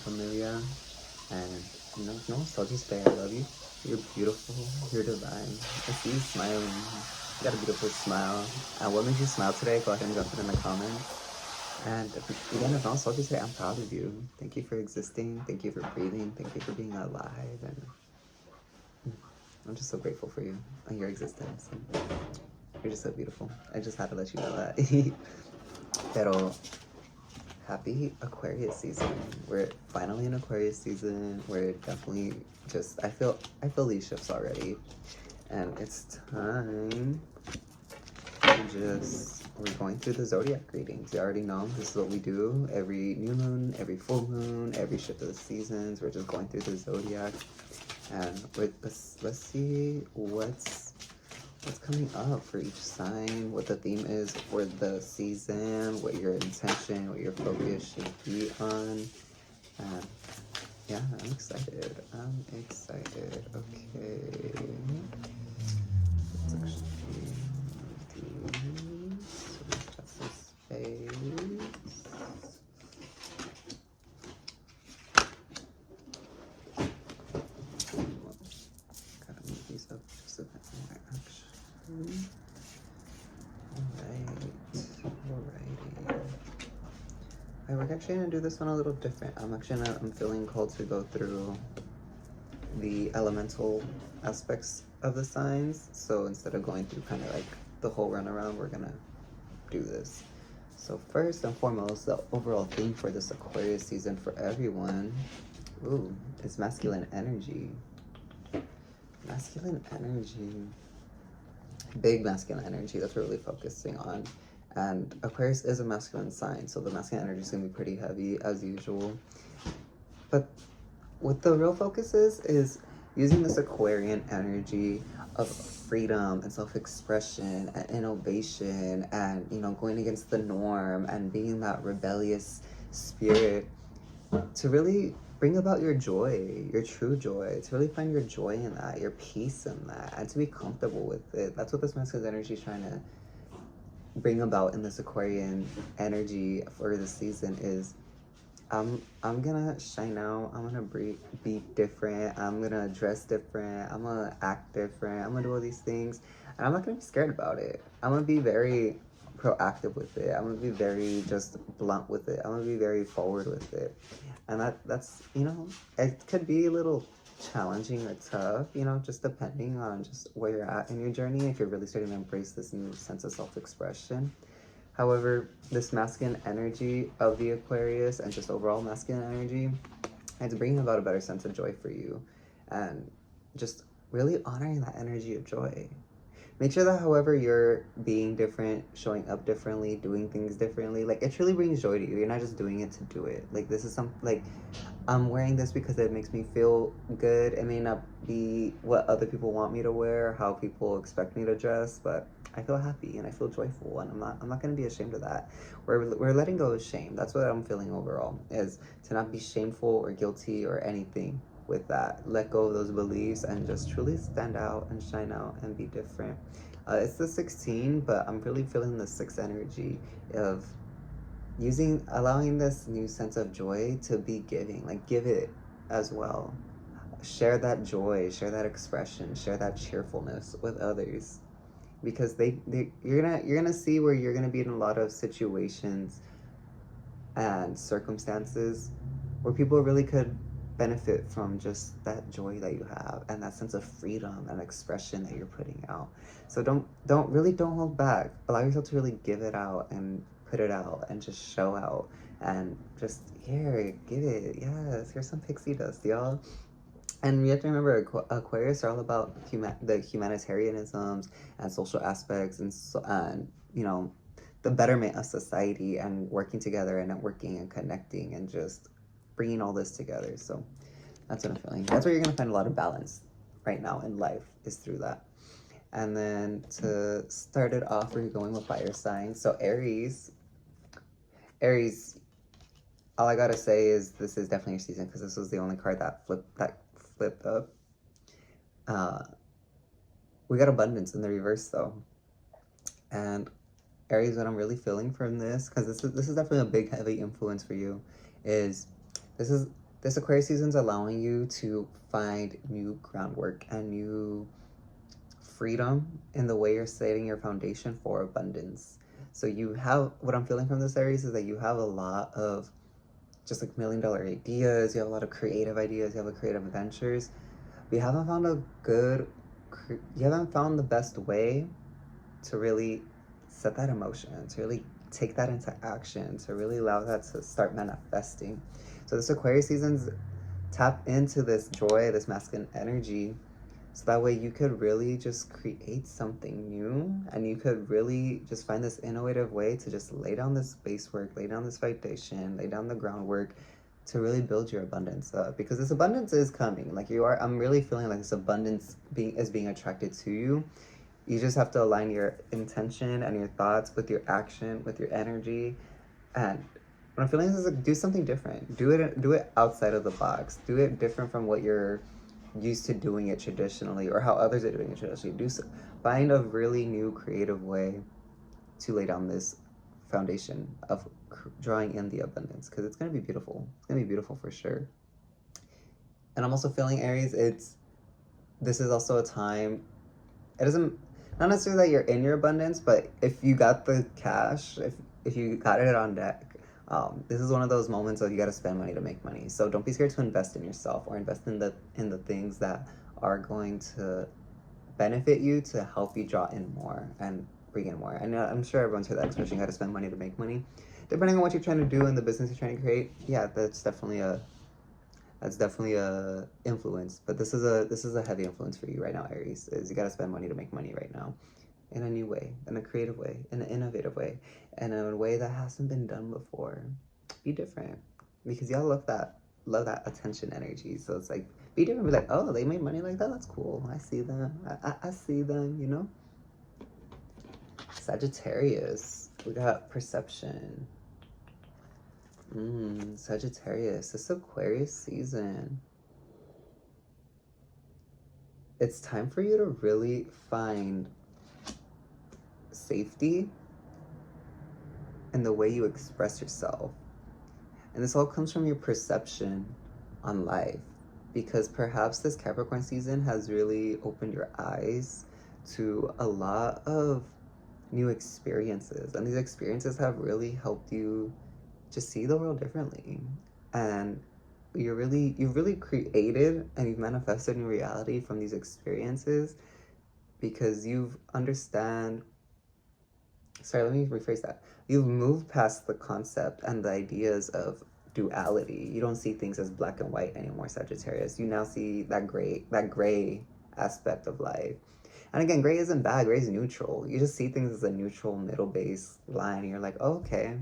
familia. And no one told you today I love you. You're beautiful. You're divine. I see you smiling. You got a beautiful smile. And what made you smile today? Go ahead and drop it in the comments. And again, if no one told you today, I'm proud of you. Thank you for existing. Thank you for breathing. Thank you for being alive. And I'm just so grateful for you and your existence. And you're just so beautiful. I just had to let you know that. Pero happy Aquarius season. We're finally in Aquarius season. We're definitely just, I feel these shifts already. And it's time to we're going through the Zodiac readings. You already know this is what we do every new moon, every full moon, every shift of the seasons. We're just going through the Zodiac. And let's see what's coming up for each sign, what the theme is for the season, what your intention, what your focus should be on. And yeah, I'm excited. Okay. Let's actually do this space. Gotta move these up just a bit more, actually. Alright, we're actually gonna do this one a little different. I'm feeling called to go through the elemental aspects of the signs. So instead of going through kind of like the whole runaround, we're gonna do this. So first and foremost, the overall theme for this Aquarius season for everyone, is masculine energy. Masculine energy. Big masculine energy, that's what we're really focusing on. And Aquarius is a masculine sign, so the masculine energy is going to be pretty heavy as usual. But what the real focus is using this Aquarian energy of freedom and self-expression and innovation and, going against the norm and being that rebellious spirit to really bring about your joy, your true joy, to really find your joy in that, your peace in that, and to be comfortable with it. That's what this masculine energy is trying to bring about in this Aquarian energy for the season is I'm gonna shine out, I'm gonna be different, I'm gonna dress different, I'm gonna act different, I'm gonna do all these things, and I'm not gonna be scared about it. I'm gonna be very proactive with it. I'm gonna be very just blunt with it. I'm gonna be very forward with it. And that's it could be a little challenging or tough, just depending on just where you're at in your journey, if you're really starting to embrace this new sense of self-expression. However, this masculine energy of the Aquarius and just overall masculine energy, it's bringing about a better sense of joy for you and just really honoring that energy of joy. Make sure that however you're being different, showing up differently, doing things differently, like it truly brings joy to you. You're not just doing it to do it. Like this is I'm wearing this because it makes me feel good. It may not be what other people want me to wear, how people expect me to dress, but I feel happy and I feel joyful, and I'm not gonna be ashamed of that. We're letting go of shame. That's what I'm feeling overall, is to not be shameful or guilty or anything with that. Let go of those beliefs and just truly stand out and shine out and be different. It's the 16, but I'm really feeling the 6 energy of allowing this new sense of joy to be giving, like give it as well. Share that joy, share that expression, share that cheerfulness with others, because you're gonna see where you're gonna be in a lot of situations and circumstances where people really could benefit from just that joy that you have and that sense of freedom and expression that you're putting out. So don't hold back. Allow yourself to really give it out and put it out and just show out and just give it. Yes, here's some pixie dust, y'all. And we have to remember, Aquarius are all about the humanitarianisms and social aspects and the betterment of society and working together and networking and connecting and just bringing all this together. So that's what I'm feeling. That's where you're going to find a lot of balance right now in life, is through that. And then to start it off, we're going with fire signs. So Aries, all I gotta say is this is definitely your season, because this was the only card that flipped up. We got abundance in the reverse though. And Aries, what I'm really feeling from this, because this is definitely a big heavy influence for you, is this is this Aquarius season is allowing you to find new groundwork and new freedom in the way you're setting your foundation for abundance. So you have, what I'm feeling from this Aries is that you have a lot of just like $1,000,000 ideas, you have a lot of creative ideas, you have a creative ventures, but you haven't found you haven't found the best way to really set that emotion, to really take that into action, to really allow that to start manifesting. So this Aquarius season's tap into this joy, this masculine energy, so that way you could really just create something new, and you could really just find this innovative way to just lay down this base work, lay down this foundation, lay down the groundwork to really build your abundance up. Because this abundance is coming. Like I'm really feeling like this abundance is being attracted to you. You just have to align your intention and your thoughts with your action, with your energy. And what I'm feeling is like, do something different. Do it outside of the box. Do it different from what you're used to doing it traditionally, or how others are doing it traditionally. Find a really new creative way to lay down this foundation of drawing in the abundance, because it's going to be beautiful. It's going to be beautiful for sure. And I'm also feeling, Aries, this is also a time, it doesn't, not necessarily that you're in your abundance, but if you got the cash, if you got it on deck, this is one of those moments that you got to spend money to make money. So don't be scared to invest in yourself, or invest in the things that are going to benefit you, to help you draw in more and bring in more. And I'm sure everyone's heard that expression, you got to spend money to make money. Depending on what you're trying to do and the business you're trying to create, yeah, that's definitely a influence. But this is a heavy influence for you right now, Aries. Is you got to spend money to make money right now, in a new way, in a creative way, in an innovative way, and in a way that hasn't been done before. Be different, because y'all love that attention energy. So it's like, be different. Be like, oh, they made money like that. That's cool. I see them. I see them. You know. Sagittarius. We got perception. Sagittarius. This Aquarius season. It's time for you to really find safety in the way you express yourself. And this all comes from your perception on life, because perhaps this Capricorn season has really opened your eyes to a lot of new experiences, and these experiences have really helped you just see the world differently. And you've really created and you've manifested new reality from these experiences, because you've you've moved past the concept and the ideas of duality. You don't see things as black and white anymore, Sagittarius. You now see that gray aspect of life. And again, gray isn't bad, gray is neutral. You just see things as a neutral middle base line, and you're like, oh, okay,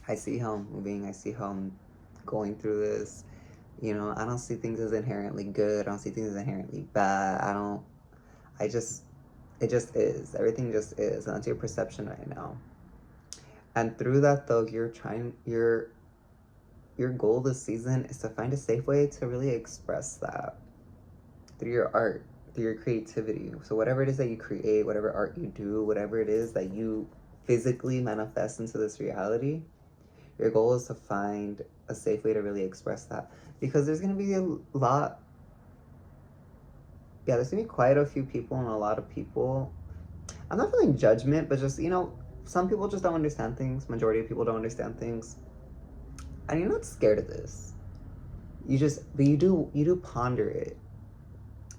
I see how I'm moving, I see how I'm going through this. You know, I don't see things as inherently good, I don't see things as inherently bad. It just is. Everything just is. And that's your perception right now. And through that, though, your goal this season is to find a safe way to really express that through your art, through your creativity. So whatever it is that you create, whatever art you do, whatever it is that you physically manifest into this reality, your goal is to find a safe way to really express that. Because there's going to be there's going to be quite a few people, and a lot of people, I'm not feeling judgment, but just, some people just don't understand things. Majority of people don't understand things. And you're not scared of this. But you do ponder it.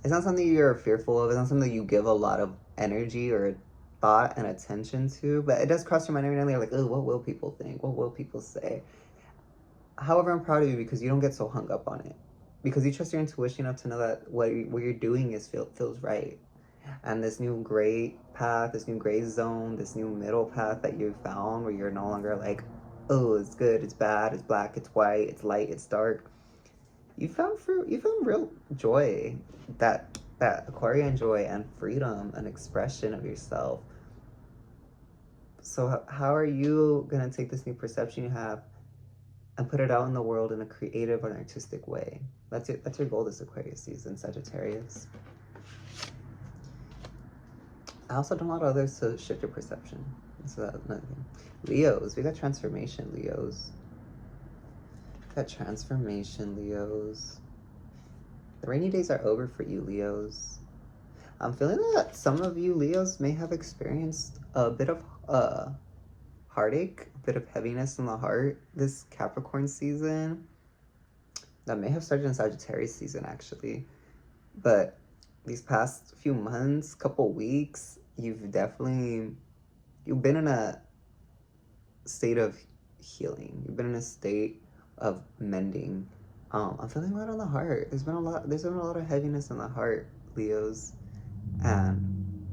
It's not something you're fearful of. It's not something that you give a lot of energy or thought and attention to, but it does cross your mind every now and then. You're like, oh, what will people think? What will people say? However, I'm proud of you, because you don't get so hung up on it. Because you trust your intuition enough to know that what you're doing feels right. And this new gray path, this new gray zone, this new middle path that you found, where you're no longer like, oh, it's good, it's bad, it's black, it's white, it's light, it's dark. You found real joy, that Aquarian joy and freedom and expression of yourself. So how are you gonna take this new perception you have and put it out in the world in a creative and artistic way? That's your goal this Aquarius season, Sagittarius. I also don't want others to shift your perception. So that's another thing. Leos, we got transformation, Leos. That transformation, Leos. The rainy days are over for you, Leos. I'm feeling that some of you Leos may have experienced a bit of heartache, a bit of heaviness in the heart this Capricorn season. That may have started in Sagittarius season, actually. But these past few months, couple weeks, you've been in a state of healing. You've been in a state of mending. I'm feeling a lot on the heart. There's been a lot of heaviness in the heart, Leos. And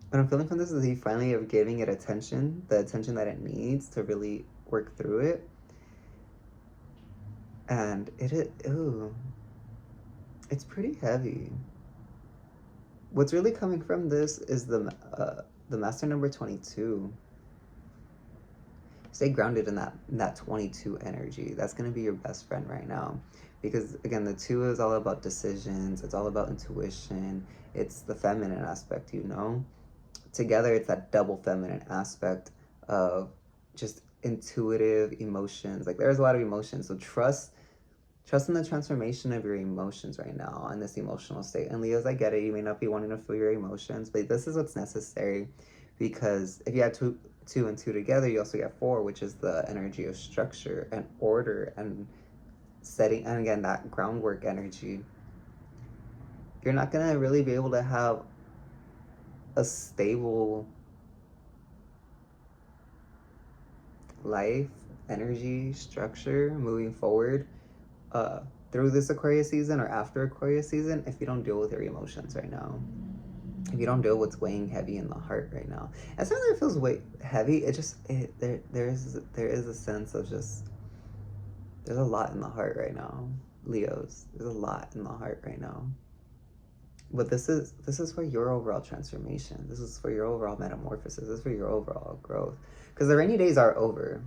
what I'm feeling from this is you finally are giving it attention, the attention that it needs to really work through it. And it's pretty heavy. What's really coming from this is the master number 22. Stay grounded in that 22 energy. That's going to be your best friend right now. Because, again, the 2 is all about decisions. It's all about intuition. It's the feminine aspect, you know? Together, it's that double feminine aspect of just intuitive emotions. Like, there's a lot of emotions. So trust in the transformation of your emotions right now in this emotional state. And Leos, I get it. You may not be wanting to feel your emotions, but this is what's necessary. Because if you have two and two together, you also get 4, which is the energy of structure and order and setting, and again, that groundwork energy. You're not going to really be able to have a stable life, energy, structure moving forward through this Aquarius season or after Aquarius season if you don't deal with your emotions right now. If you don't deal with what's weighing heavy in the heart right now. And sometimes it feels heavy. There is a sense of just, there's a lot in the heart right now, Leos. There's a lot in the heart right now. But this is for your overall transformation. This is for your overall metamorphosis. This is for your overall growth. Because the rainy days are over.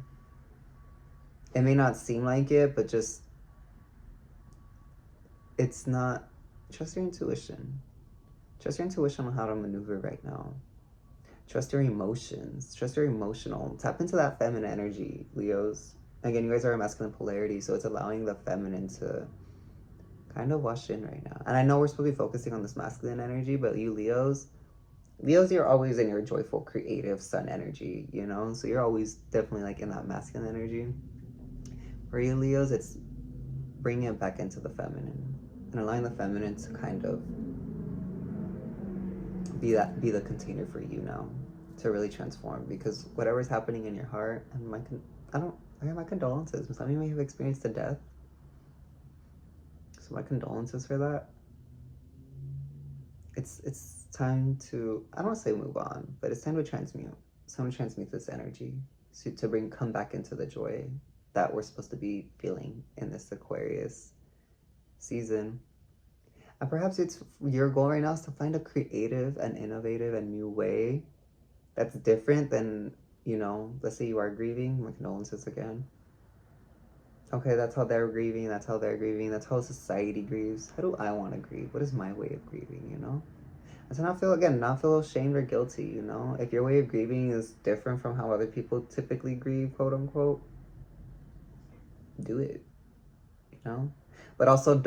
It may not seem like it, but just, it's not. Trust your intuition. Trust your intuition on how to maneuver right now. Trust your emotions. Trust your emotional. Tap into that feminine energy, Leos. Again, you guys are a masculine polarity, so it's allowing the feminine to kind of wash in right now. And I know we're supposed to be focusing on this masculine energy, but you Leos, you're always in your joyful, creative sun energy, you know? So you're always definitely like in that masculine energy. For you Leos, it's bringing it back into the feminine and allowing the feminine to kind of be the container for you now to really transform. Because whatever's happening in your heart, and I have my condolences. Some of you may have experienced a death. So my condolences for that. It's time to, I don't want to say move on, but it's time to transmute. It's time to transmute this energy to come back into the joy that we're supposed to be feeling in this Aquarius season. And perhaps it's your goal right now is to find a creative and innovative and new way that's different than, you know, let's say you are grieving. My condolences again. Okay, that's how they're grieving. That's how they're grieving. That's how society grieves. How do I want to grieve? What is my way of grieving, you know? And to not feel ashamed or guilty, you know? If your way of grieving is different from how other people typically grieve, quote unquote, do it, you know? But also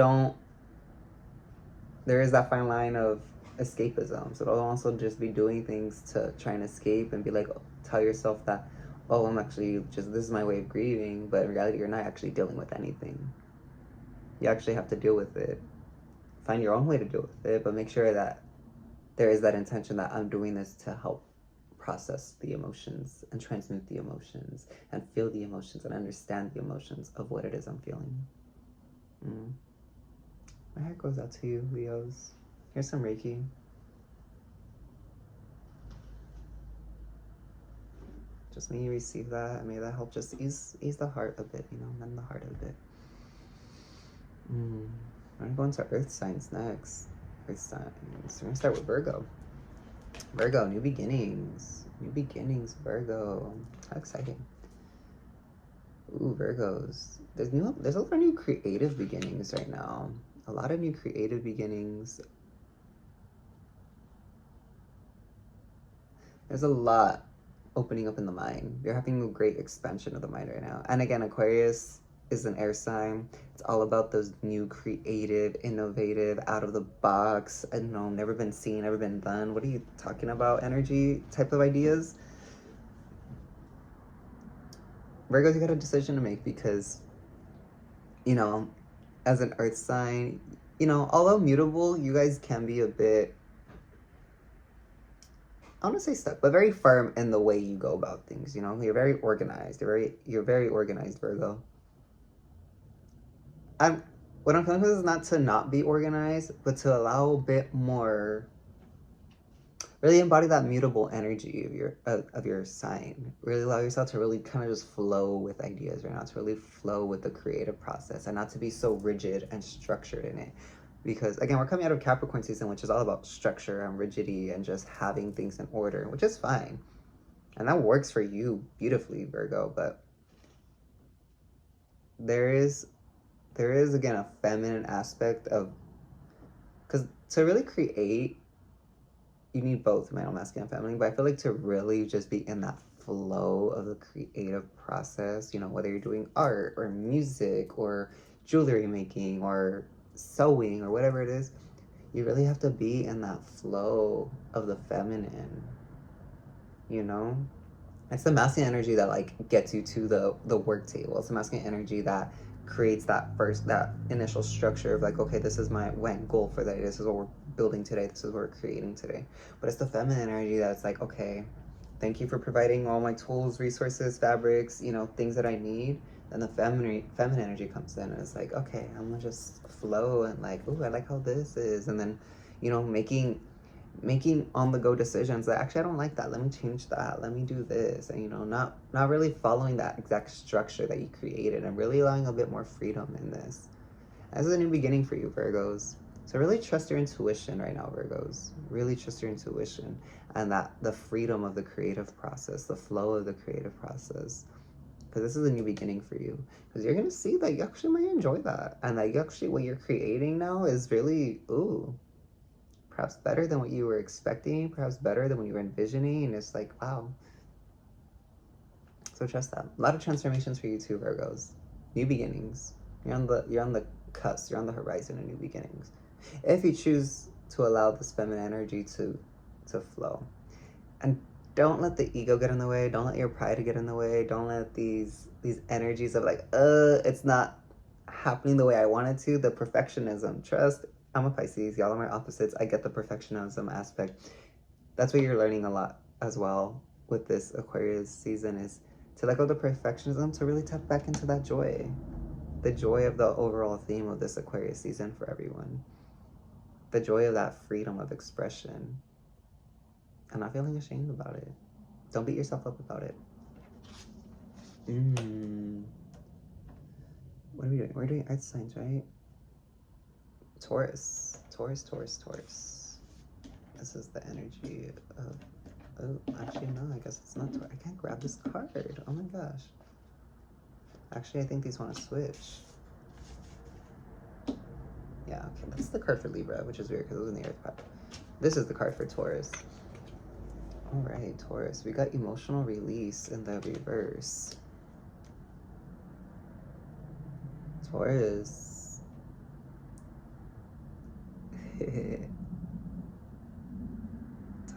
there is that fine line of escapism. So don't also just be doing things to try and escape and be like, tell yourself that, oh, I'm actually this is my way of grieving, but in reality, you're not actually dealing with anything. You actually have to deal with it. Find your own way to deal with it, but make sure that there is that intention that I'm doing this to help process the emotions and transmute the emotions and feel the emotions and understand the emotions of what it is I'm feeling. My heart goes out to you, Leos. Here's some Reiki. Just may you receive that, and may that help just ease the heart a bit, you know, mend the heart a bit. We're gonna go into Earth signs next. Earth signs. We're gonna start with Virgo. Virgo, new beginnings. New beginnings, Virgo. How exciting. Ooh, Virgos. There's a lot of new creative beginnings right now. A lot of new creative beginnings. There's a lot opening up in the mind. You're having a great expansion of the mind right now. And again, Aquarius, is an air sign. It's all about those new, creative, innovative, out of the box, I don't know, never been seen, never been done. What are you talking about? Energy type of ideas. Virgos, you got a decision to make because, you know, as an earth sign, you know, although mutable, you guys can be a bit, I want to say stuck, but very firm in the way you go about things. You know, you're very organized. You're very organized, Virgo. What I'm feeling is not to not be organized, but to allow a bit more. Really embody that mutable energy of your sign. Really allow yourself to really kind of just flow with ideas right now. To really flow with the creative process and not to be so rigid and structured in it. Because again, we're coming out of Capricorn season, which is all about structure and rigidity and just having things in order, which is fine. And that works for you beautifully, Virgo. But there is again a feminine aspect of, because to really create, you need both male, masculine, feminine. But I feel like to really just be in that flow of the creative process, you know, whether you're doing art or music or jewelry making or sewing or whatever it is, you really have to be in that flow of the feminine, you know. It's the masculine energy that like gets you to the work table. It's the masculine energy that creates that initial structure of like, okay, this is my goal for the day, this is what we're building today, this is what we're creating today. But it's the feminine energy that's like, okay, thank you for providing all my tools, resources, fabrics, you know, things that I need. Then the feminine energy comes in and it's like, okay, I'm gonna just flow and like, ooh, I like how this is. And then, you know, making on the go decisions that actually I don't like that, let me change that, let me do this. And you know, not really following that exact structure that you created and really allowing a bit more freedom in this. As a new beginning for you, Virgos. So really trust your intuition right now, Virgos. Really trust your intuition and that the freedom of the creative process, the flow of the creative process. Because this is a new beginning for you. Because you're going to see that you actually might enjoy that. And that you actually, what you're creating now is really, ooh, perhaps better than what you were expecting, perhaps better than what you were envisioning. And it's like, wow. So trust that. A lot of transformations for you too, Virgos. New beginnings. You're on the cusp. You're on the horizon of new beginnings. If you choose to allow this feminine energy to flow. And don't let the ego get in the way. Don't let your pride get in the way. Don't let these energies of like, it's not happening the way I want it to. The perfectionism. Trust. I'm a Pisces. Y'all are my opposites. I get the perfectionism aspect. That's what you're learning a lot as well with this Aquarius season, is to let go of the perfectionism, to really tap back into that joy. The joy of the overall theme of this Aquarius season for everyone. The joy of that freedom of expression. And not feeling ashamed about it. Don't beat yourself up about it. What are we doing? We're doing earth signs, right? Taurus. This is the energy of, oh, actually no, I guess it's not Taurus. I can't grab this card. Oh my gosh. Actually, I think these want to switch. Yeah, okay, that's the card for Libra, which is weird because it was in the earth card. This is the card for Taurus. All right, Taurus, we got emotional release in the reverse. Taurus.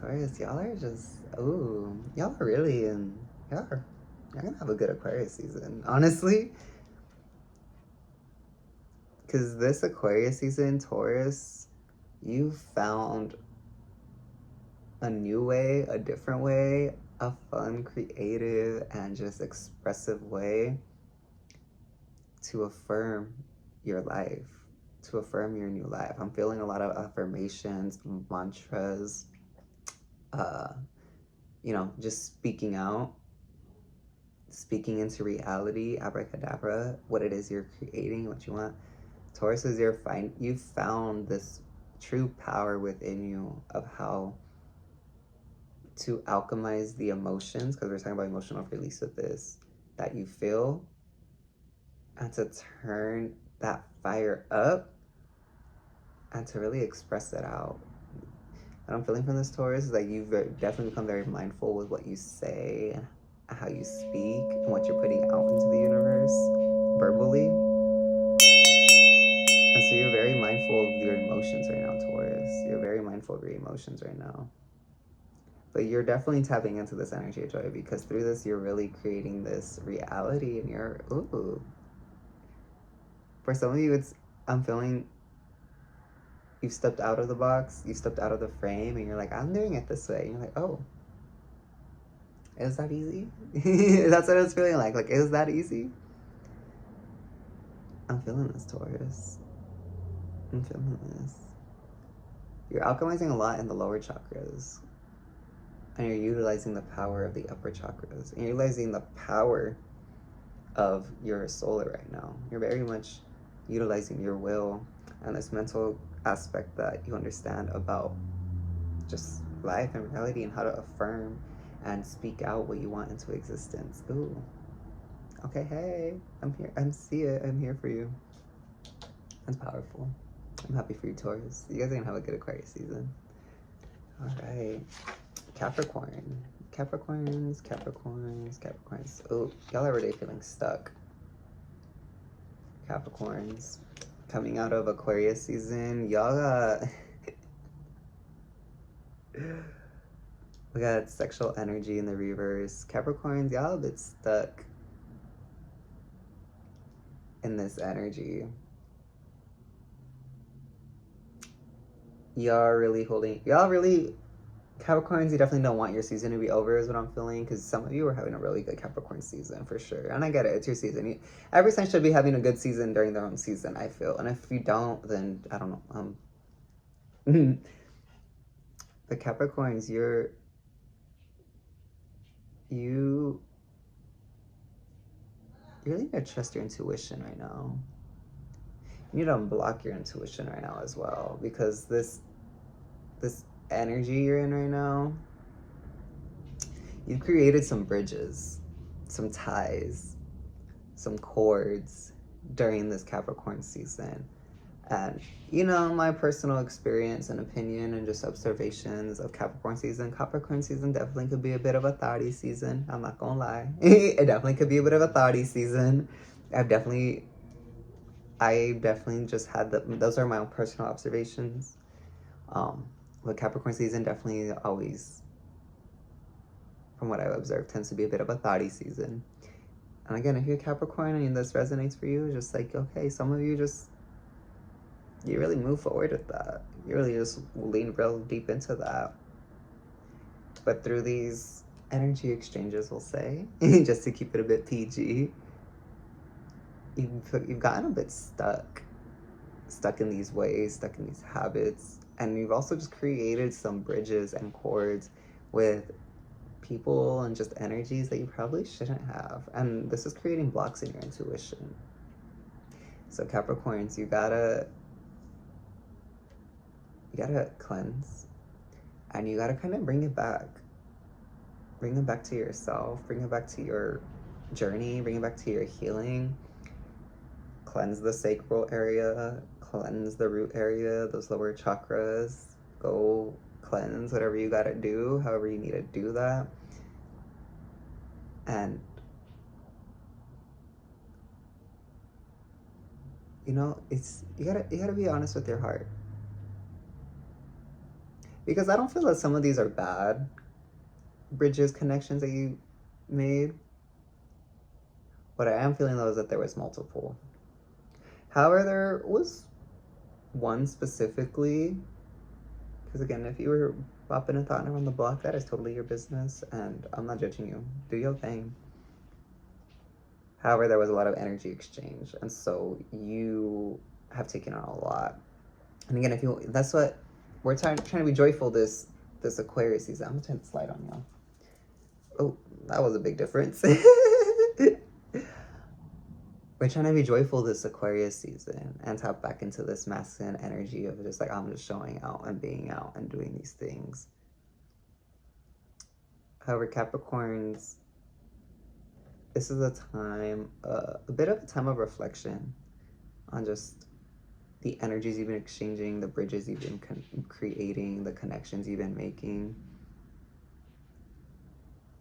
Taurus, y'all are just, ooh, y'all are really in, y'all gonna have a good Aquarius season, honestly. Because this Aquarius season, Taurus, you found a new way, a different way, a fun, creative, and just expressive way to affirm your life, to affirm your new life. I'm feeling a lot of affirmations, mantras, you know, just speaking out, speaking into reality, abracadabra, what it is you're creating, what you want. Taurus is you found this true power within you of how to alchemize the emotions, because we're talking about emotional release with this, that you feel, and to turn that fire up and to really express it out. What I'm feeling from this, Taurus, is that you've definitely become very mindful with what you say and how you speak and what you're putting out into the universe. verbally. And so you're very mindful of your emotions right now, Taurus. You're very mindful of your emotions right now. But you're definitely tapping into this energy of joy, because through this, you're really creating this reality, and you're, ooh. For some of you, I'm feeling you've stepped out of the box, you've stepped out of the frame, and you're like, I'm doing it this way. And you're like, oh, is that easy? That's what it's feeling like. Like, is that easy? I'm feeling this, Taurus. I'm feeling this. You're alchemizing a lot in the lower chakras. And you're utilizing the power of the upper chakras. And you're utilizing the power of your solar right now. You're very much utilizing your will and this mental aspect that you understand about just life and reality, and how to affirm and speak out what you want into existence. Ooh. Okay, hey, I'm here. I'm here for you. That's powerful. I'm happy for you, Taurus. You guys are gonna have a good Aquarius season. All right. Capricorn. Capricorns. Oh, y'all are already feeling stuck. Capricorns. Coming out of Aquarius season, y'all got... we got sexual energy in the reverse. Capricorns, y'all a bit stuck in this energy. Capricorns, you definitely don't want your season to be over, is what I'm feeling, because some of you are having a really good Capricorn season for sure. And I get it, it's your season. Every sign should be having a good season during their own season, I feel. And if you don't, then I don't know. The Capricorns, you really need to trust your intuition right now. You need to unblock your intuition right now as well, because this energy you're in right now, you've created some bridges, some ties, some cords during this Capricorn season. And, you know, my personal experience and opinion and just observations of Capricorn season definitely could be a bit of a thotty season. I'm not gonna lie. It definitely could be a bit of a thotty season. I definitely just had those are my own personal observations. But Capricorn season definitely always, from what I've observed, tends to be a bit of a thotty season. And again, if you're Capricorn and this resonates for you, just like, okay, some of you you really move forward with that. You really just lean real deep into that. But through these energy exchanges, we'll say, just to keep it a bit PG, you've gotten a bit stuck in these ways, stuck in these habits. And you've also just created some bridges and cords with people and just energies that you probably shouldn't have. And this is creating blocks in your intuition. So Capricorns, you gotta cleanse, and you gotta kind of bring it back to yourself, bring it back to your journey, bring it back to your healing. Cleanse the sacral area, cleanse the root area, those lower chakras. Go cleanse whatever you gotta do, however you need to do that. And you know, you gotta be honest with your heart. Because I don't feel that some of these are bad bridges, connections that you made. What I am feeling though is that there was multiple. However, there was one specifically, because again, if you were bopping and thoughting around the block, that is totally your business, and I'm not judging you. Do your thing. However, there was a lot of energy exchange, and so you have taken on a lot. And again, that's what we're trying to be joyful this Aquarius season. I'm gonna turn the slide on y'all. Oh, that was a big difference. We're trying to be joyful this Aquarius season and tap back into this masculine energy of just like, I'm just showing out and being out and doing these things. However, Capricorns, this is a time, a bit of a time of reflection on just the energies you've been exchanging, the bridges you've been creating, the connections you've been making.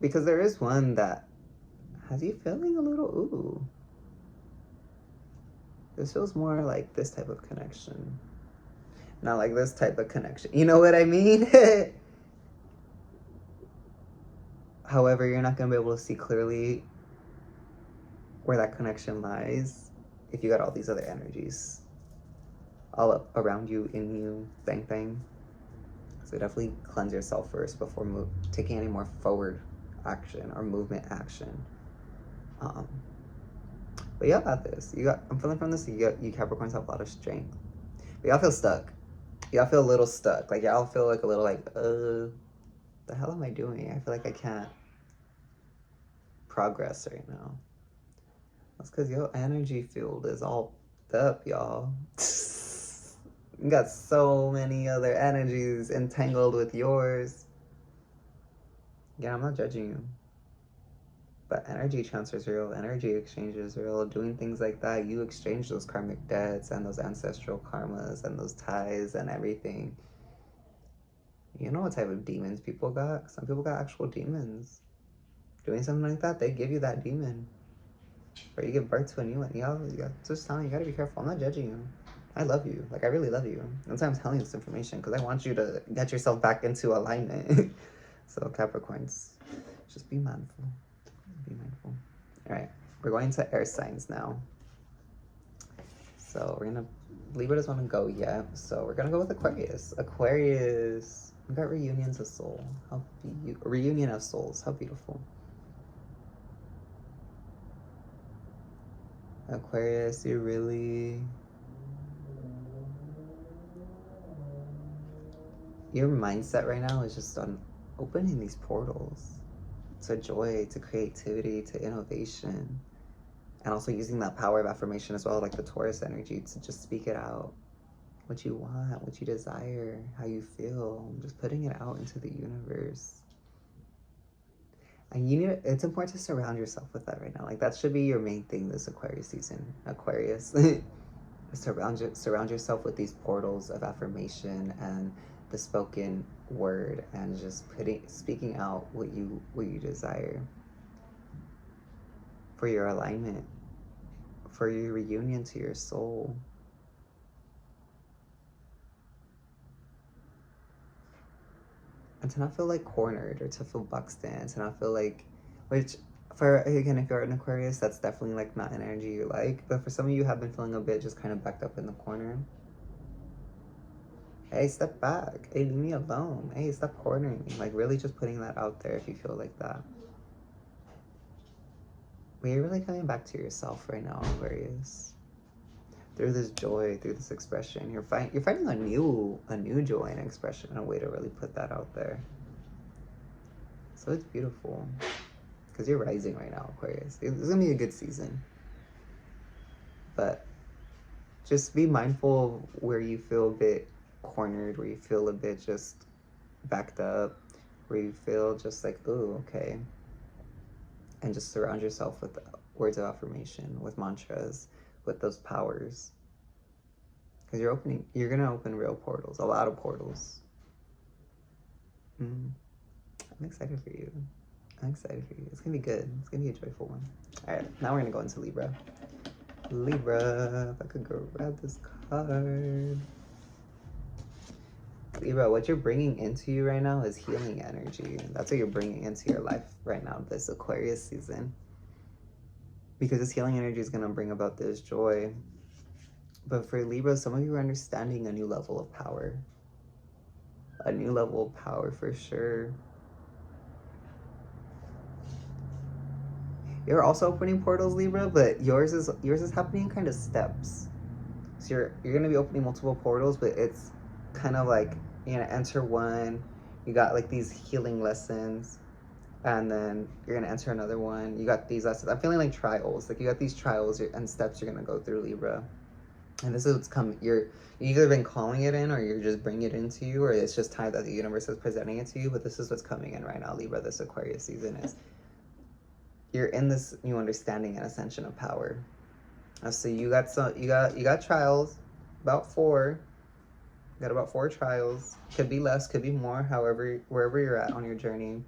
Because there is one that has you feeling a little, ooh. This feels more like this type of connection. Not like this type of connection. You know what I mean? However, you're not going to be able to see clearly where that connection lies if you got all these other energies all up around you, in you, bang, bang. So definitely cleanse yourself first before taking any more forward action or movement action. But you got this. I'm feeling from this, you Capricorns have a lot of strength. But y'all feel stuck. Y'all feel a little stuck. Like y'all feel like a little like, the hell am I doing? I feel like I can't progress right now. That's because your energy field is all up, y'all. You got so many other energies entangled with yours. Yeah, I'm not judging you. But energy transfer is real. Energy exchange is real. Doing things like that, you exchange those karmic debts and those ancestral karmas and those ties and everything. You know what type of demons people got? Some people got actual demons. Doing something like that, they give you that demon. Or you give birth to a new one. Just telling you, gotta be careful. I'm not judging you. I love you. Like, I really love you. That's why I'm telling you this information, because I want you to get yourself back into alignment. So, Capricorns, just be mindful. Be mindful. All right, we're going to air signs now. So, Libra doesn't want to go yet. So, we're going to go with Aquarius. Aquarius, we got reunions of soul. Reunion of souls. How beautiful. Aquarius, your mindset right now is just on opening these portals to joy, to creativity, to innovation, and also using that power of affirmation as well, like the Taurus energy, to just speak it out. What you want, what you desire, how you feel, just putting it out into the universe. And it's important to surround yourself with that right now. Like, that should be your main thing this Aquarius season. Aquarius. Surround yourself with these portals of affirmation and the spoken word, and just speaking out what you desire for your alignment, for your reunion to your soul. And to not feel like cornered or to feel boxed in, to not feel like, which again, if you're an Aquarius, that's definitely like not an energy you like. But for some of you have been feeling a bit just kind of backed up in the corner. Hey, step back. Hey, leave me alone. Hey, stop cornering me. Like, really just putting that out there if you feel like that. But you're really coming back to yourself right now, Aquarius. Through this joy, through this expression, you're finding a new joy and expression, and a way to really put that out there. So it's beautiful, because you're rising right now, Aquarius. It's gonna be a good season, but just be mindful of where you feel a bit cornered, where you feel a bit just backed up, where you feel just like, oh, okay, and just surround yourself with words of affirmation, with mantras, with those powers, because you're gonna open real portals, a lot of portals. I'm excited for you. It's gonna be good. It's gonna be a joyful one. All right, now we're gonna go into Libra. Libra, if I could grab this card. Libra, what you're bringing into you right now is healing energy. That's what you're bringing into your life right now, this Aquarius season. Because this healing energy is going to bring about this joy. But for Libra, some of you are understanding a new level of power. A new level of power for sure. You're also opening portals, Libra, but yours is happening in kind of steps. So you're going to be opening multiple portals, but it's kind of like you're going to enter one. You got like these healing lessons. And then you're going to enter another one. You got these lessons. I'm feeling like trials. Like, you got these trials and steps you're going to go through, Libra. And this is what's coming. You've either been calling it in, or you're just bringing it into you, or it's just time that the universe is presenting it to you. But this is what's coming in right now, Libra. This Aquarius season is you're in this new understanding and ascension of power. So you got trials, about 4. You got about 4 trials. Could be less, could be more, wherever you're at on your journey.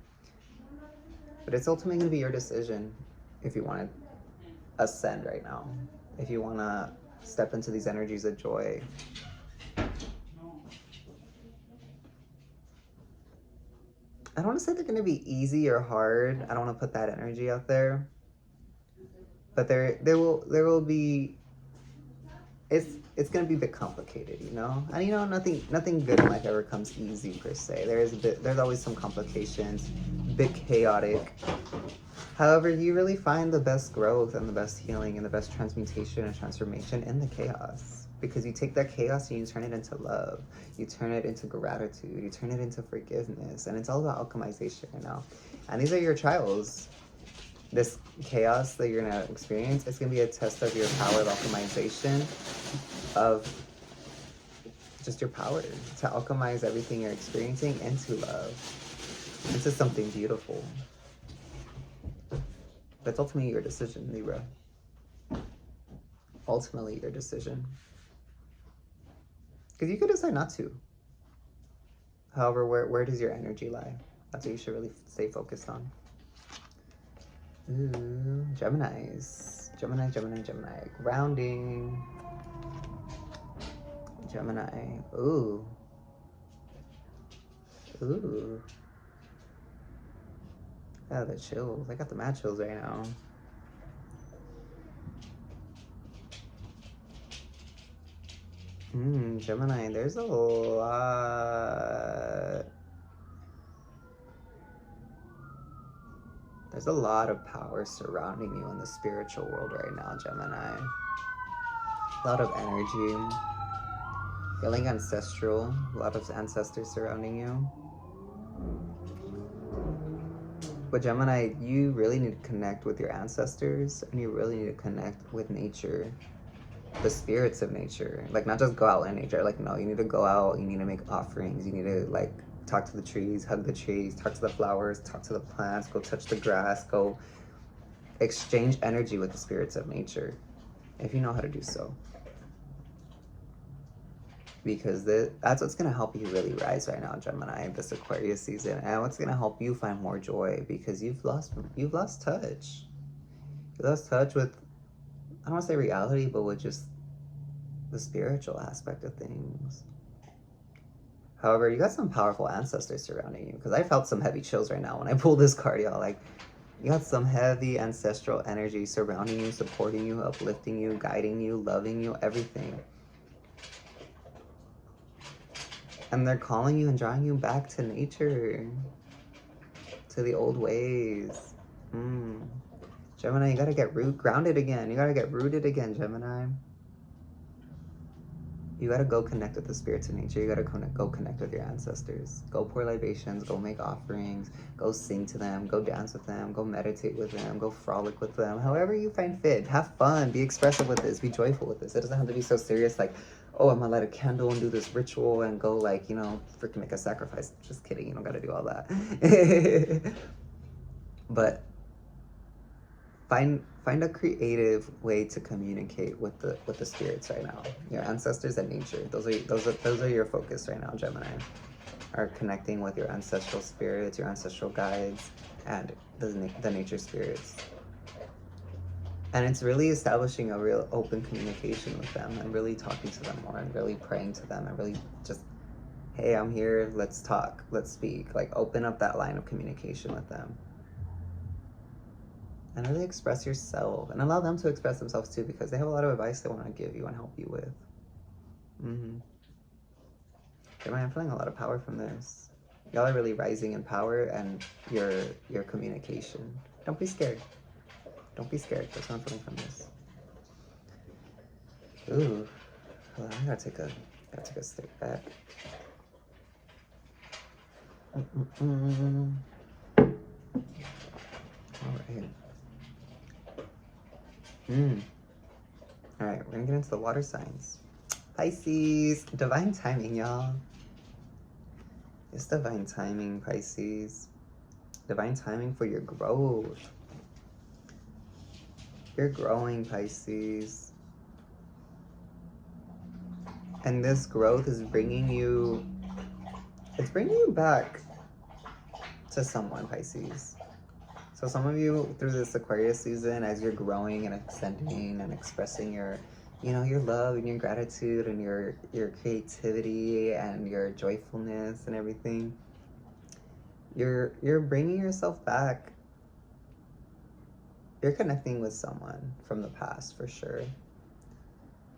But it's ultimately going to be your decision if you want to ascend right now. If you want to step into these energies of joy. I don't want to say they're going to be easy or hard. I don't want to put that energy out there. But there will be, it's going to be a bit complicated, you know? And you know, nothing good in life ever comes easy per se. There's always some complications, a bit chaotic. However, you really find the best growth and the best healing and the best transmutation and transformation in the chaos. Because you take that chaos and you turn it into love. You turn it into gratitude. You turn it into forgiveness. And it's all about alchemization, you know? And these are your trials. This chaos that you're going to experience, it's going to be a test of your power of alchemization, of just your power to alchemize everything you're experiencing into love, into something beautiful. That's ultimately your decision, Libra. Ultimately your decision. Because you could decide not to. However, where does your energy lie? That's what you should really stay focused on. Ooh, Geminis. Gemini. Grounding. Gemini. Ooh. Oh, the chills. I got the mad chills right now. Gemini, there's a lot. There's a lot of power surrounding you in the spiritual world right now, Gemini. A lot of energy. Feeling ancestral. A lot of ancestors surrounding you. But Gemini, you really need to connect with your ancestors, and you really need to connect with nature. The spirits of nature. Like, not just go out in nature. Like, no, you need to go out, you need to make offerings, you need to, like, talk to the trees, hug the trees, talk to the flowers, talk to the plants, go touch the grass, go exchange energy with the spirits of nature, if you know how to do so. Because that's what's going to help you really rise right now, Gemini, this Aquarius season, and what's going to help you find more joy, because you've lost touch. You lost touch with, I don't want to say reality, but with just the spiritual aspect of things. However, you got some powerful ancestors surrounding you, because I felt some heavy chills right now when I pulled this card, y'all. Like, you got some heavy ancestral energy surrounding you, supporting you, uplifting you, guiding you, loving you, everything. And they're calling you and drawing you back to nature, to the old ways. Gemini, you gotta get grounded again. You gotta get rooted again, Gemini. You gotta go connect with the spirits of nature. You gotta go connect with your ancestors. Go pour libations, go make offerings, go sing to them, go dance with them, go meditate with them, go frolic with them. However you find fit. Have fun, be expressive with this, be joyful with this. It doesn't have to be so serious, like, oh, I'm gonna light a candle and do this ritual and go, like, you know, freaking make a sacrifice. Just kidding, you don't gotta do all that. But find a creative way to communicate with the spirits right now. Your ancestors and nature. Those are your focus right now, Gemini. Are connecting with your ancestral spirits, your ancestral guides, and the nature spirits. And it's really establishing a real open communication with them, and really talking to them more, and really praying to them, and really just, hey, I'm here, let's talk, let's speak. Like, open up that line of communication with them. And really express yourself, and allow them to express themselves too, because they have a lot of advice they want to give you and help you with. Gemini, I'm feeling a lot of power from this. Y'all are really rising in power and your communication. Don't be scared. Don't be scared. That's what I'm feeling from this. Ooh, hold on, I gotta take a step back. All right. All right, we're gonna get into the water signs. Pisces, divine timing, y'all. It's divine timing, Pisces. Divine timing for your growth. You're growing, Pisces. And this growth is bringing you back to someone, Pisces. So some of you, through this Aquarius season, as you're growing and ascending and expressing your you know, your love and your gratitude and your creativity and your joyfulness and everything. You're bringing yourself back. You're connecting with someone from the past for sure.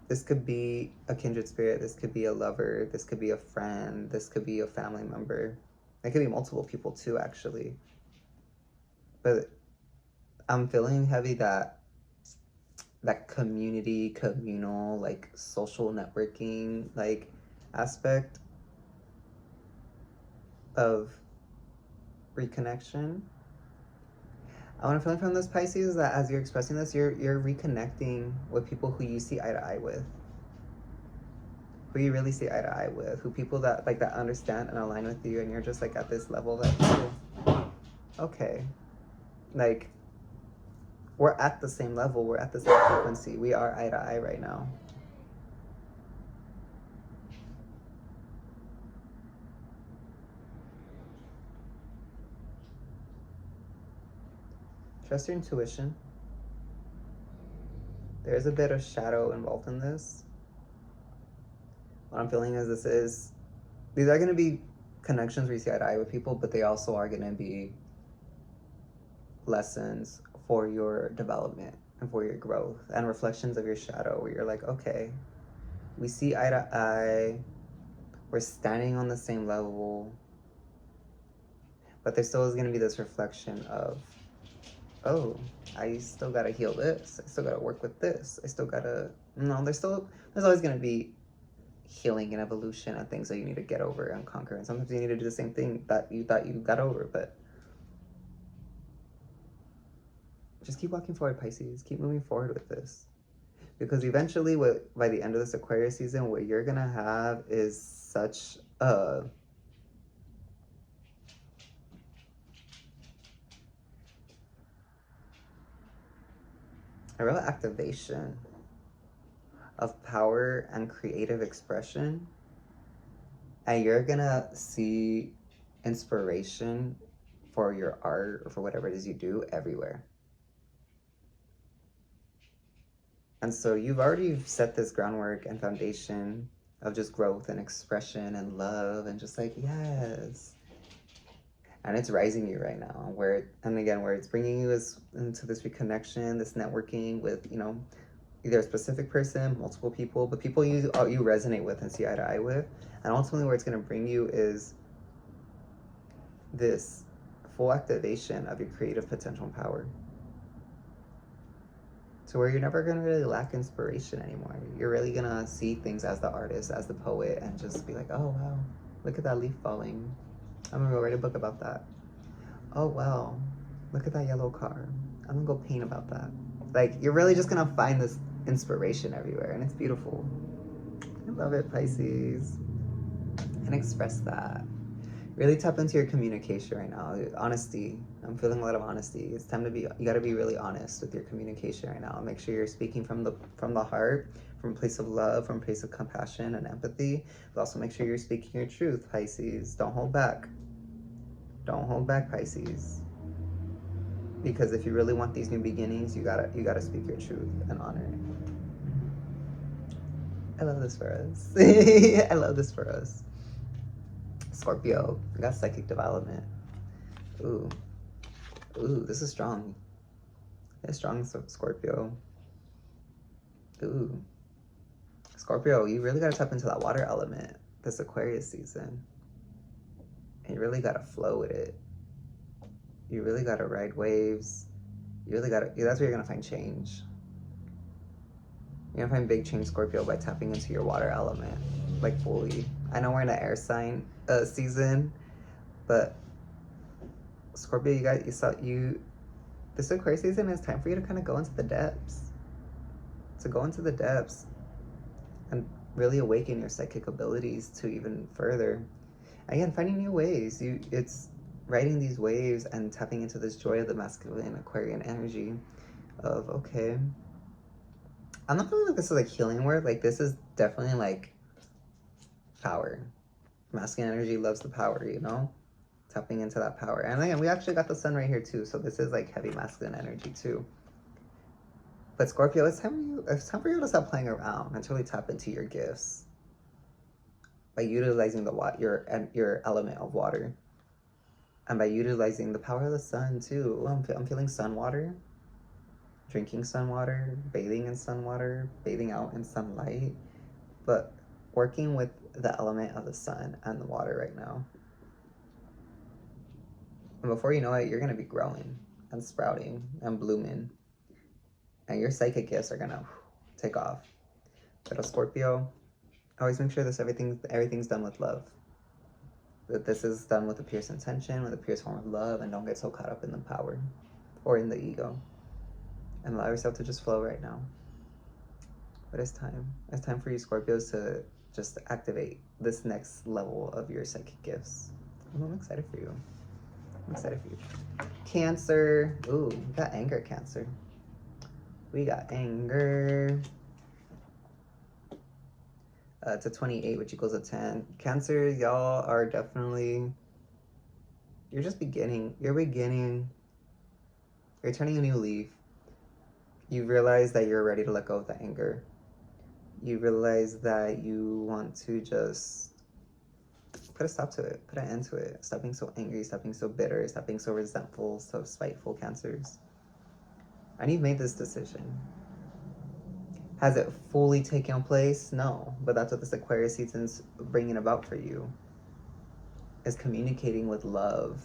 This could be a kindred spirit. This could be a lover. This could be a friend. This could be a family member. It could be multiple people too, actually. But I'm feeling heavy that community, communal, like social networking, like aspect of reconnection. I want to feel from this Pisces that as you're expressing this, you're reconnecting with people who you see eye to eye with, who you really see eye to eye with, who people that like that understand and align with you, and you're just like at this level that, oh, okay, like we're at the same level, we're at the same frequency, we are eye to eye right now. Trust your intuition. There's a bit of shadow involved in this. What I'm feeling is these are going to be connections where you see eye to eye with people, but they also are going to be lessons for your development and for your growth and reflections of your shadow where you're like, okay, we see eye to eye, we're standing on the same level, but there still is going to be this reflection of, oh, I still got to heal this, I still got to work with this, I still got to, no, there's always going to be healing and evolution and things that you need to get over and conquer, and sometimes you need to do the same thing that you thought you got over, but just keep walking forward, Pisces. Keep moving forward with this. Because eventually, by the end of this Aquarius season, what you're going to have is such a real activation of power and creative expression. And you're going to see inspiration for your art or for whatever it is you do everywhere. And so you've already set this groundwork and foundation of just growth and expression and love and just like, yes. And it's rising you right now where it's bringing you into this reconnection, this networking with, you know, either a specific person, multiple people, but people you resonate with and see eye to eye with. And ultimately where it's going to bring you is this full activation of your creative potential and power. To where you're never going to really lack inspiration anymore. You're really going to see things as the artist, as the poet, and just be like, oh, wow, look at that leaf falling. I'm going to go write a book about that. Oh, wow, look at that yellow car. I'm going to go paint about that. Like, you're really just going to find this inspiration everywhere, and it's beautiful. I love it, Pisces. And express that. Really tap into your communication right now. Honesty. I'm feeling a lot of honesty. It's time to be, you got to be really honest with your communication right now. Make sure you're speaking from the heart, from a place of love, from a place of compassion and empathy. But also make sure you're speaking your truth, Pisces. Don't hold back. Don't hold back, Pisces. Because if you really want these new beginnings, you gotta speak your truth and honor it. I love this for us. I love this for us. Scorpio, we got psychic development. Ooh, this is strong. It's strong, Scorpio. Ooh, Scorpio, you really gotta tap into that water element this Aquarius season. And you really gotta flow with it. You really gotta ride waves. You really gotta, that's where you're gonna find change. You're gonna find big change, Scorpio, by tapping into your water element, like fully. I know we're in an air sign season, but Scorpio, this Aquarius season is time for you to kind of go into the depths. To go into the depths and really awaken your psychic abilities to even further. Again, finding new ways. It's riding these waves and tapping into this joy of the masculine Aquarian energy of, okay, I'm not feeling like this is like healing work. Like, this is definitely like power. Masculine energy loves the power, you know? Tapping into that power. And again, we actually got the sun right here too. So this is like heavy masculine energy too. But Scorpio, it's time for you to stop playing around and to really tap into your gifts by utilizing your element of water, and by utilizing the power of the sun too. Ooh, I'm feeling sun water, drinking sun water, bathing in sun water, bathing out in sunlight, but working with the element of the sun and the water right now. And before you know it, you're gonna be growing and sprouting and blooming, and your psychic gifts are gonna take off. But Scorpio, always make sure everything's done with love. That this is done with a pure intention, with a pure form of love, and don't get so caught up in the power or in the ego. And allow yourself to just flow right now. But it's time. It's time for you Scorpios to just activate this next level of your psychic gifts. I'm excited for you. I'm excited for you. Cancer. Ooh, we got anger, Cancer. We got anger. To 28, which equals a 10. Cancer, y'all are definitely, you're just beginning. You're turning a new leaf. You realize that you're ready to let go of the anger. You realize that you want to just put a stop to it, put an end to it. Stop being so angry, stop being so bitter, stop being so resentful, so spiteful, Cancers. And you've made this decision. Has it fully taken place? No, but that's what this Aquarius season's bringing about for you. Is communicating with love.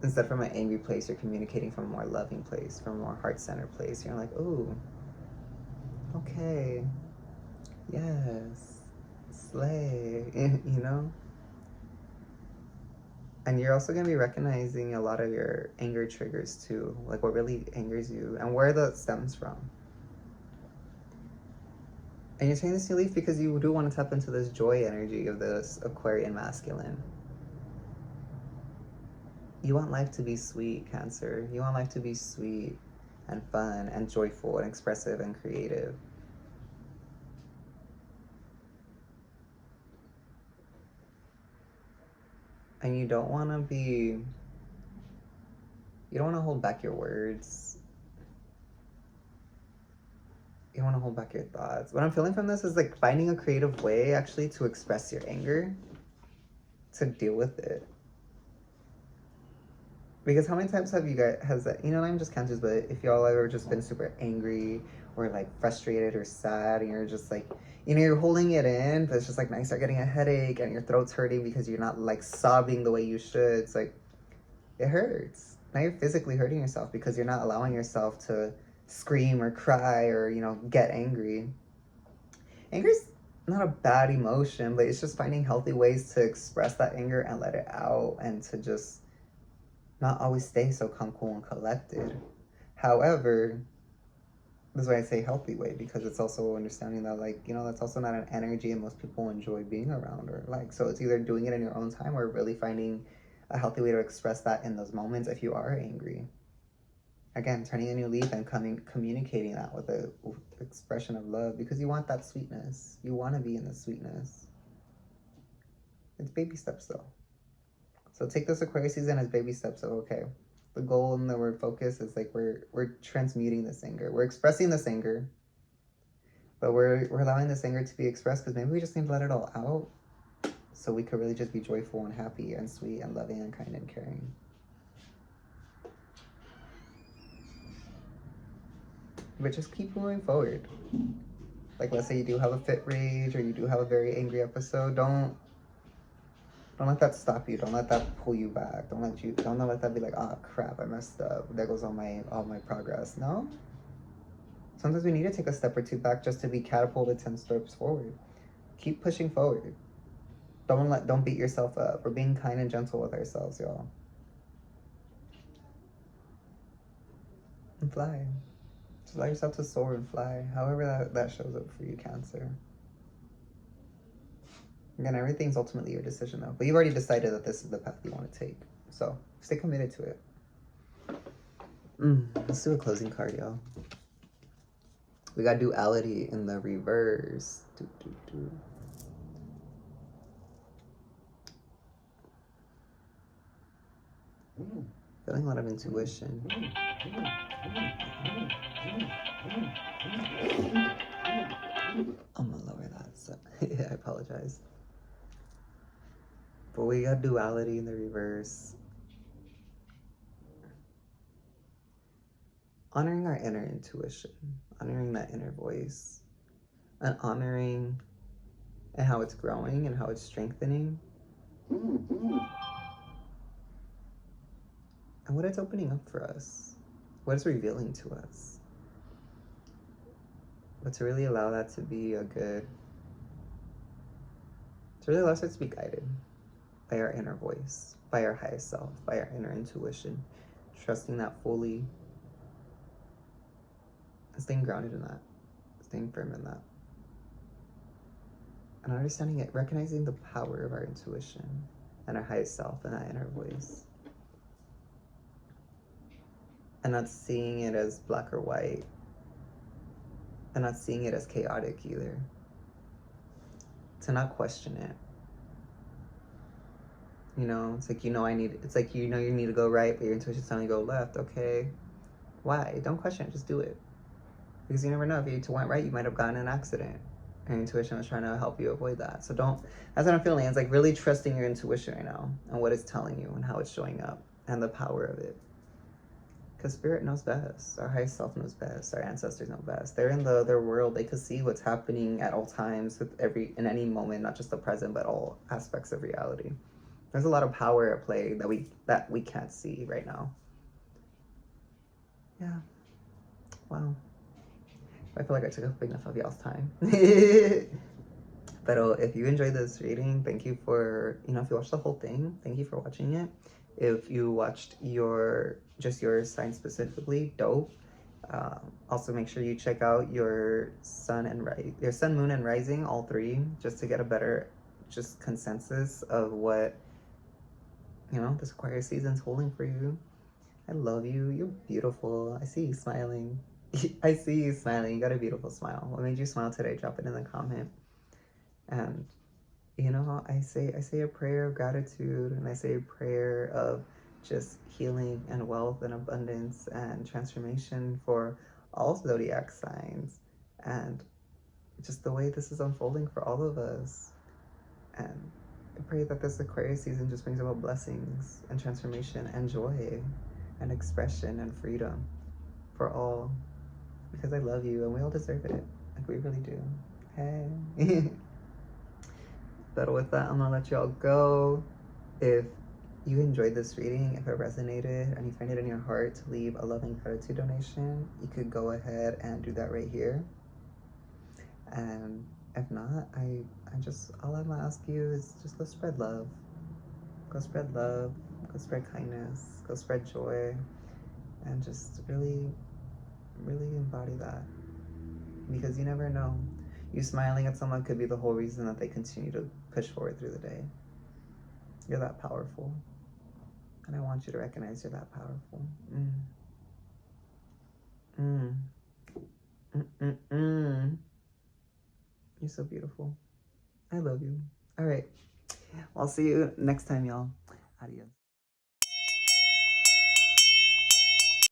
Instead from an angry place, you're communicating from a more loving place, from a more heart-centered place. You're like, ooh, okay, yes, slay, you know? And you're also going to be recognizing a lot of your anger triggers too, like what really angers you and where that stems from. And you're taking this new leaf because you do want to tap into this joy energy of this Aquarian masculine. You want life to be sweet, Cancer. You want life to be sweet and fun and joyful and expressive and creative. And you don't want to hold back your words. You don't want to hold back your thoughts. What I'm feeling from this is like finding a creative way actually to express your anger, to deal with it. Because how many times have you guys, I'm just Cancers, but if y'all ever just been super angry or like frustrated or sad and you're just like, you're holding it in, but it's just like now you start getting a headache and your throat's hurting because you're not like sobbing the way you should. It's like, it hurts. Now you're physically hurting yourself because you're not allowing yourself to scream or cry or, get angry. Anger's not a bad emotion, but it's just finding healthy ways to express that anger and let it out and to just not always stay so calm, cool, and collected. However, this is why I say healthy way, because it's also understanding that, that's also not an energy and most people enjoy being around or so it's either doing it in your own time or really finding a healthy way to express that in those moments if you are angry. Again, turning a new leaf and communicating that with an expression of love because you want that sweetness. You want to be in the sweetness. It's baby steps though. So take this Aquarius season as baby steps. So okay, the goal and the word focus is we're transmuting this anger. We're expressing this anger, but we're allowing this anger to be expressed because maybe we just need to let it all out so we could really just be joyful and happy and sweet and loving and kind and caring. But just keep moving forward. Let's say you do have a fit rage or you do have a very angry episode, don't let that stop you. Don't let that pull you back. Don't let that be like, oh crap, I messed up. There goes all my progress. No. Sometimes we need to take a step or two back just to be catapulted 10 steps forward. Keep pushing forward. Don't beat yourself up. We're being kind and gentle with ourselves, y'all. And fly. Just allow yourself to soar and fly. However that shows up for you, Cancer. Again, everything's ultimately your decision though. But you've already decided that this is the path you want to take. So stay committed to it. Let's do a closing card, y'all. We got duality in the reverse. Feeling a lot of intuition. I'm gonna lower that, so yeah, I apologize. But we got duality in the reverse. Honoring our inner intuition, honoring that inner voice, and honoring and how it's growing and how it's strengthening. And what it's opening up for us, what it's revealing to us. But to really allow that to be a good, to really allow us to be guided by our inner voice, by our highest self, by our inner intuition, trusting that fully, and staying grounded in that, staying firm in that. And understanding it, recognizing the power of our intuition and our highest self and that inner voice. And not seeing it as black or white. And not seeing it as chaotic either. To not question it. You know, it's like, it's like, you need to go right, but your intuition's telling you to go left. Okay. Why? Don't question it, just do it. Because you never know, if you went right, you might have gotten in an accident. And your intuition was trying to help you avoid that. So that's what I'm feeling. It's like really trusting your intuition right now and what it's telling you and how it's showing up and the power of it. Because spirit knows best. Our highest self knows best. Our ancestors know best. They're in their world. They can see what's happening at all times in any moment, not just the present, but all aspects of reality. There's a lot of power at play that we can't see right now. Yeah. Wow. I feel like I took up enough of y'all's time. But if you enjoyed this reading, thank you for, if you watched the whole thing, thank you for watching it. If you watched just your sign specifically, dope. Also make sure you check out your sun, moon, and rising, all three, just to get a better consensus of what, this Aquarius season's holding for you. I love you. You're beautiful. I see you smiling. I see you smiling. You got a beautiful smile. What made you smile today? Drop it in the comment. And I say a prayer of gratitude, and I say a prayer of just healing and wealth and abundance and transformation for all zodiac signs, and just the way this is unfolding for all of us. And I pray that this Aquarius season just brings about blessings and transformation and joy and expression and freedom for all, because I love you and we all deserve it. Like, we really do. Hey. But with that, I'm gonna let y'all go. If you enjoyed this reading, if it resonated, and you find it in your heart to leave a loving gratitude donation, you could go ahead and do that right here. And if not, all I'm gonna ask you is just go spread love. Go spread love, go spread kindness, go spread joy, and just really, really embody that. Because you never know. You smiling at someone could be the whole reason that they continue to push forward through the day. You're that powerful. And I want you to recognize you're that powerful. You're so beautiful. I love you. All right. I'll see you next time, y'all.